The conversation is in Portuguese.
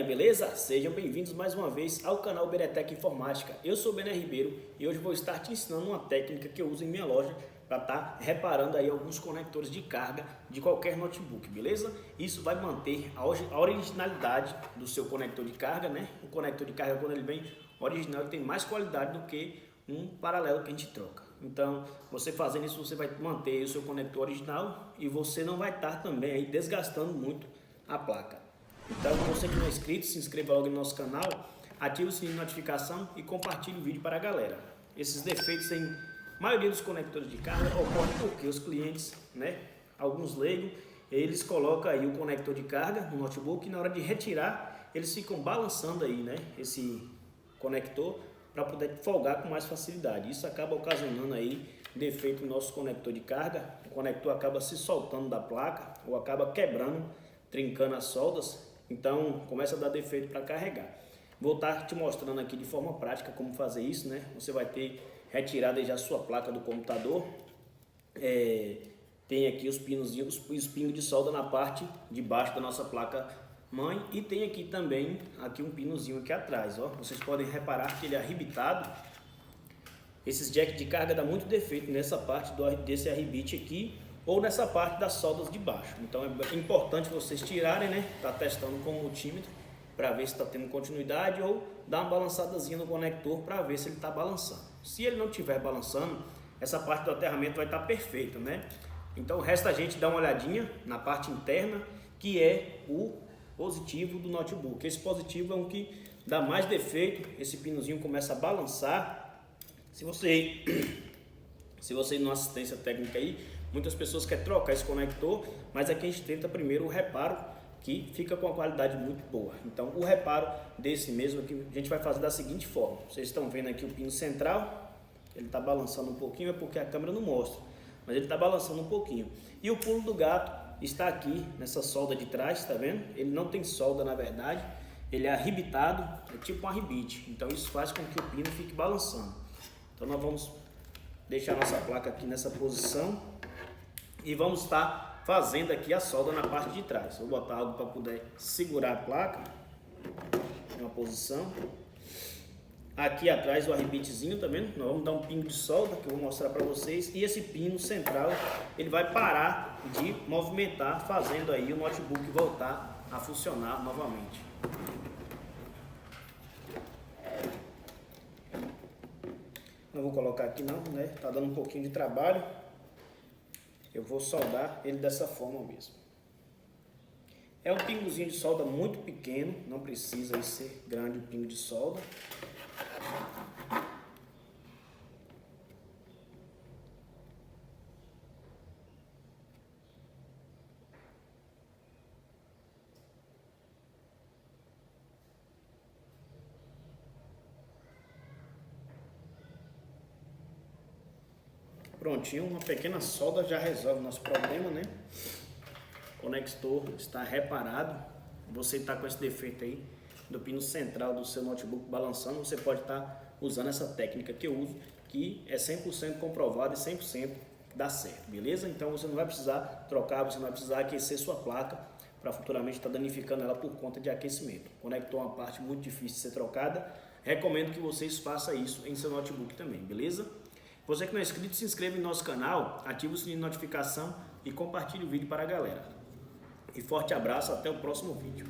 galerinha, beleza? Sejam bem-vindos mais uma vez ao canal Beretec Informática. Eu sou o Bené Ribeiro e hoje vou estar te ensinando uma técnica que eu uso em minha loja para estar reparando aí alguns conectores de carga de qualquer notebook, beleza? Isso vai manter a originalidade do seu conector de carga, né? O conector de carga, quando ele vem original, ele tem mais qualidade do que um paralelo que a gente troca. Então, você fazendo isso, você vai manter o seu conector original e você não vai estar também aí desgastando muito a placa. Então, você que não é inscrito, se inscreva logo no nosso canal, ative o sininho de notificação e compartilhe o vídeo para a galera. Esses defeitos em maioria dos conectores de carga ocorrem porque os clientes, né, alguns leigos, eles colocam aí o conector de carga no notebook e na hora de retirar, eles ficam balançando aí, né, esse conector para poder folgar com mais facilidade. Isso acaba ocasionando aí defeito no nosso conector de carga, o conector acaba se soltando da placa ou acaba quebrando, trincando as soldas. Então começa a dar defeito para carregar. Vou estar te mostrando aqui de forma prática como fazer isso, né? Você vai ter retirada já a sua placa do computador. Tem aqui os pingos de solda na parte de baixo da nossa placa mãe e tem aqui também um pinozinho aqui atrás, ó. Vocês podem reparar que ele é arrebitado. Esses jack de carga dá muito defeito nessa parte desse arrebite aqui ou nessa parte das soldas de baixo. Então é importante vocês tirarem, né? Tá testando com o multímetro para ver se está tendo continuidade ou dar uma balançadazinha no conector para ver se ele está balançando. Se ele não estiver balançando, essa parte do aterramento vai estar perfeita, né? Então resta a gente dar uma olhadinha na parte interna, que é o positivo do notebook. Esse positivo é um que dá mais defeito. Esse pinozinho começa a balançar. Se você não assistência técnica aí, muitas pessoas querem trocar esse conector, mas aqui a gente tenta primeiro o reparo, que fica com uma qualidade muito boa. Então o reparo desse mesmo aqui a gente vai fazer da seguinte forma. Vocês estão vendo aqui o pino central, ele está balançando um pouquinho, é porque a câmera não mostra, mas ele está balançando um pouquinho. E o pulo do gato está aqui nessa solda de trás, tá vendo? Ele não tem solda na verdade, ele é arrebitado, é tipo um arrebite. Então isso faz com que o pino fique balançando. Então nós vamos deixar nossa placa aqui nessa posição e vamos estar fazendo aqui a solda na parte de trás. Vou botar algo para poder segurar a placa em uma posição. Aqui atrás o arrebitezinho, tá vendo? Nós vamos dar um pino de solda que eu vou mostrar para vocês. E esse pino central, ele vai parar de movimentar, fazendo aí o notebook voltar a funcionar novamente. Não vou colocar aqui não, né? Tá dando um pouquinho de trabalho. Eu vou soldar ele dessa forma mesmo. É um pingozinho de solda muito pequeno, não precisa ser grande o pingo de solda. Prontinho, uma pequena solda já resolve o nosso problema, né? O conector está reparado. Você está com esse defeito aí do pino central do seu notebook balançando, você pode estar usando essa técnica que eu uso, que é 100% comprovada e 100% dá certo, beleza? Então você não vai precisar trocar, você não vai precisar aquecer sua placa para futuramente estar danificando ela por conta de aquecimento. O conector é uma parte muito difícil de ser trocada. Recomendo que vocês façam isso em seu notebook também, beleza? Você que não é inscrito, se inscreva em nosso canal, ative o sininho de notificação e compartilhe o vídeo para a galera. E forte abraço, até o próximo vídeo.